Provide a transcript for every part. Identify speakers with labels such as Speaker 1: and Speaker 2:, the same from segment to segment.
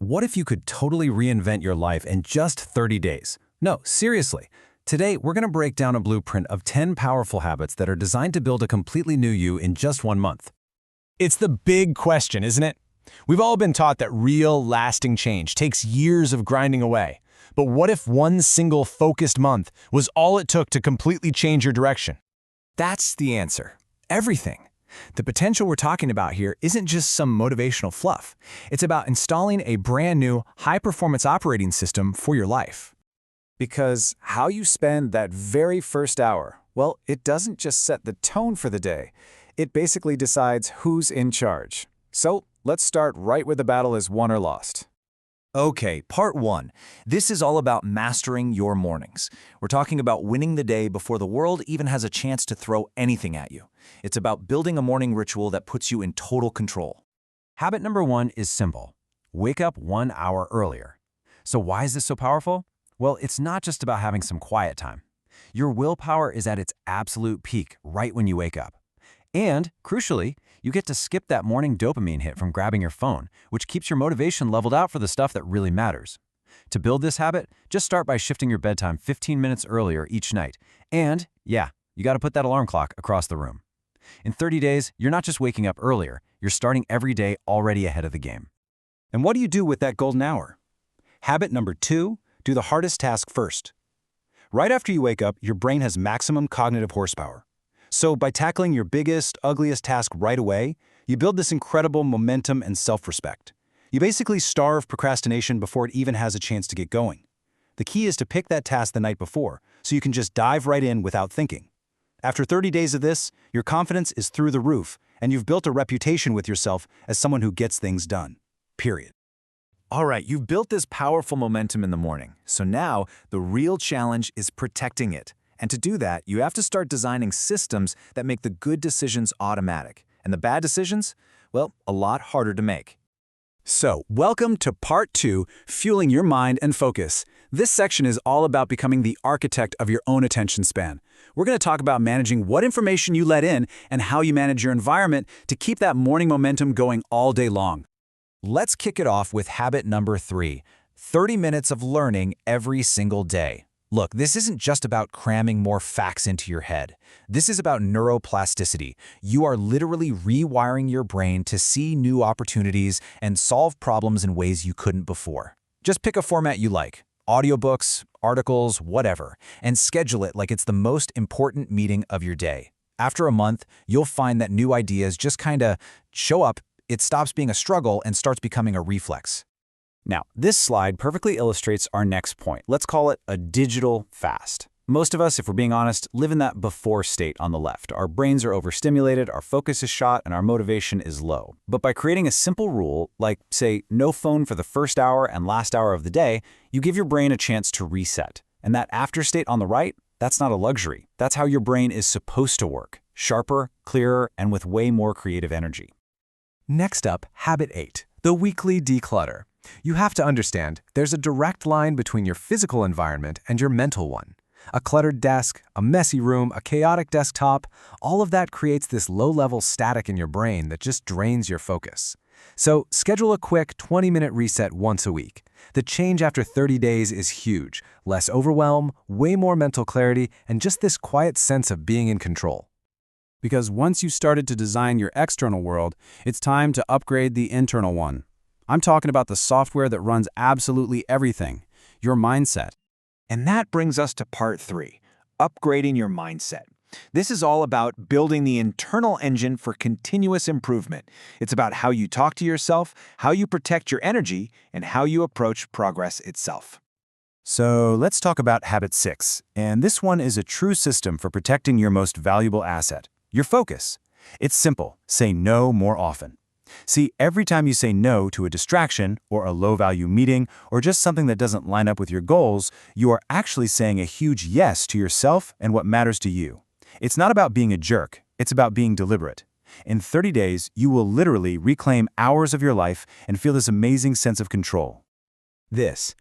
Speaker 1: What if you could totally reinvent your life in just 30 days? No, seriously. Today, we're going to break down a blueprint of 10 powerful habits that are designed to build a completely new you in just 1 month.
Speaker 2: It's the big question, isn't it? We've all been taught that real, lasting change takes years of grinding away. But what if one single focused month was all it took to completely change your direction?
Speaker 3: That's the answer. Everything. The potential we're talking about here isn't just some motivational fluff. It's about installing a brand new, high-performance operating system for your life. Because how you spend that very first hour, well, it doesn't just set the tone for the day. It basically decides who's in charge. So let's start right where the battle is won or lost.
Speaker 4: Okay, part one. This is all about mastering your mornings. We're talking about winning the day before the world even has a chance to throw anything at you. It's about building a morning ritual that puts you in total control.
Speaker 1: Habit number 1 is simple. Wake up 1 hour earlier. So why is this so powerful? Well, it's not just about having some quiet time. Your willpower is at its absolute peak right when you wake up. And, crucially, you get to skip that morning dopamine hit from grabbing your phone, which keeps your motivation leveled out for the stuff that really matters. To build this habit, just start by shifting your bedtime 15 minutes earlier each night. And, yeah, you got to put that alarm clock across the room. In 30 days, you're not just waking up earlier, you're starting every day already ahead of the game.
Speaker 3: And what do you do with that golden hour? Habit number 2, do the hardest task first. Right after you wake up, your brain has maximum cognitive horsepower. So by tackling your biggest, ugliest task right away, you build this incredible momentum and self-respect. You basically starve procrastination before it even has a chance to get going. The key is to pick that task the night before, so you can just dive right in without thinking. After 30 days of this, your confidence is through the roof, and you've built a reputation with yourself as someone who gets things done. Period.
Speaker 4: All right, you've built this powerful momentum in the morning. So now, the real challenge is protecting it. And to do that, you have to start designing systems that make the good decisions automatic. And the bad decisions? Well, a lot harder to make.
Speaker 3: So, welcome to Part 2, Fueling Your Mind and Focus. This section is all about becoming the architect of your own attention span. We're going to talk about managing what information you let in and how you manage your environment to keep that morning momentum going all day long.
Speaker 1: Let's kick it off with habit number 3, 30 minutes of learning every single day. Look, this isn't just about cramming more facts into your head. This is about neuroplasticity. You are literally rewiring your brain to see new opportunities and solve problems in ways you couldn't before. Just pick a format you like, audiobooks, articles, whatever, and schedule it like it's the most important meeting of your day. After a month, you'll find that new ideas just kinda show up, it stops being a struggle and starts becoming a reflex.
Speaker 3: Now, this slide perfectly illustrates our next point. Let's call it a digital fast. Most of us, if we're being honest, live in that before state on the left. Our brains are overstimulated, our focus is shot, and our motivation is low. But by creating a simple rule, like, say, no phone for the first hour and last hour of the day, you give your brain a chance to reset. And that after state on the right, that's not a luxury. That's how your brain is supposed to work. Sharper, clearer, and with way more creative energy.
Speaker 2: Next up, habit 8, the weekly declutter. You have to understand, there's a direct line between your physical environment and your mental one. A cluttered desk, a messy room, a chaotic desktop, all of that creates this low-level static in your brain that just drains your focus. So schedule a quick 20-minute reset once a week. The change after 30 days is huge. Less overwhelm, way more mental clarity, and just this quiet sense of being in control.
Speaker 5: Because once you've started to design your external world, it's time to upgrade the internal one. I'm talking about the software that runs absolutely everything, your mindset.
Speaker 4: And that brings us to part 3, upgrading your mindset. This is all about building the internal engine for continuous improvement. It's about how you talk to yourself, how you protect your energy, and how you approach progress itself.
Speaker 3: So let's talk about habit 6, and this one is a true system for protecting your most valuable asset, your focus. It's simple, say no more often. See, every time you say no to a distraction or a low-value meeting or just something that doesn't line up with your goals, you are actually saying a huge yes to yourself and what matters to you. It's not about being a jerk, it's about being deliberate. In 30 days, you will literally reclaim hours of your life and feel this amazing sense of control.
Speaker 6: This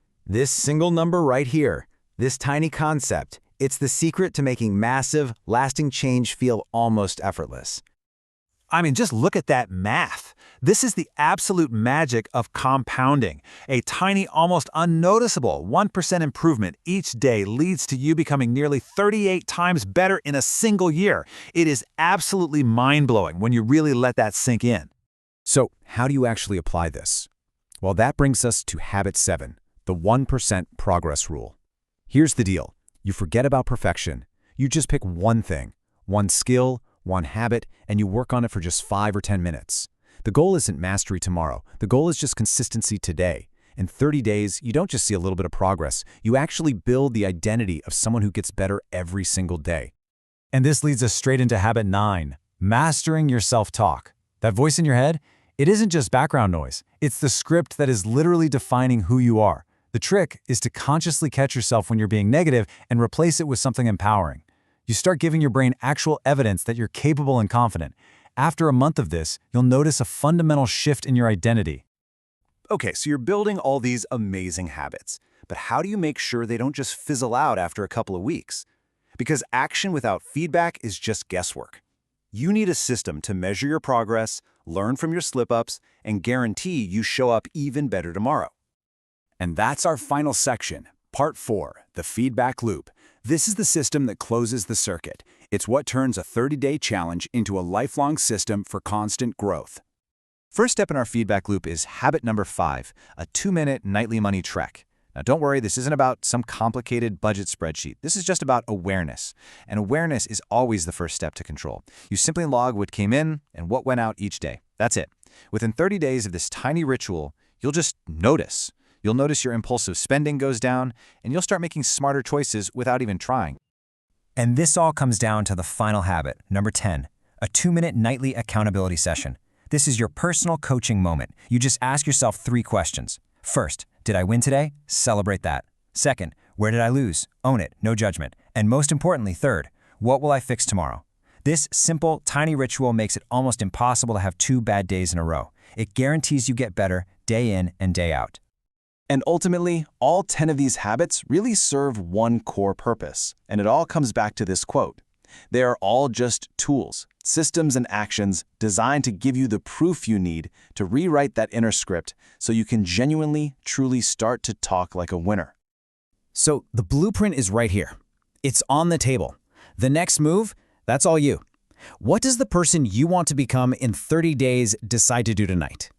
Speaker 6: single number right here, this tiny concept, it's the secret to making massive, lasting change feel almost effortless.
Speaker 3: I mean, just look at that math. This is the absolute magic of compounding. A tiny, almost unnoticeable 1% improvement each day leads to you becoming nearly 38 times better in a single year. It is absolutely mind-blowing when you really let that sink in.
Speaker 2: So, how do you actually apply this? Well, that brings us to habit 7, the 1% progress rule. Here's the deal. You forget about perfection. You just pick one thing, one skill, one habit, and you work on it for just 5 or 10 minutes. The goal isn't mastery tomorrow. The goal is just consistency today. In 30 days, you don't just see a little bit of progress. You actually build the identity of someone who gets better every single day.
Speaker 1: And this leads us straight into habit 9, mastering your self-talk. That voice in your head, it isn't just background noise. It's the script that is literally defining who you are. The trick is to consciously catch yourself when you're being negative and replace it with something empowering. You start giving your brain actual evidence that you're capable and confident. After a month of this, you'll notice a fundamental shift in your identity.
Speaker 3: Okay, so you're building all these amazing habits, but how do you make sure they don't just fizzle out after a couple of weeks? Because action without feedback is just guesswork. You need a system to measure your progress, learn from your slip-ups, and guarantee you show up even better tomorrow.
Speaker 5: And that's our final section, Part 4, the feedback loop. This is the system that closes the circuit. It's what turns a 30-day challenge into a lifelong system for constant growth.
Speaker 1: First step in our feedback loop is habit number 5, a 2-minute nightly money trek. Now don't worry, this isn't about some complicated budget spreadsheet. This is just about awareness. And awareness is always the first step to control. You simply log what came in and what went out each day. That's it. Within 30 days of this tiny ritual, you'll just notice. You'll notice your impulsive spending goes down, and you'll start making smarter choices without even trying.
Speaker 7: And this all comes down to the final habit, number 10, a 2-minute nightly accountability session. This is your personal coaching moment. You just ask yourself 3 questions. First, did I win today? Celebrate that. Second, where did I lose? Own it, no judgment. And most importantly, third, what will I fix tomorrow? This simple, tiny ritual makes it almost impossible to have 2 bad days in a row. It guarantees you get better day in and day out.
Speaker 2: And ultimately, all 10 of these habits really serve one core purpose, and it all comes back to this quote. They are all just tools, systems, and actions designed to give you the proof you need to rewrite that inner script so you can genuinely, truly start to talk like a winner.
Speaker 7: So the blueprint is right here. It's on the table. The next move, that's all you. What does the person you want to become in 30 days decide to do tonight?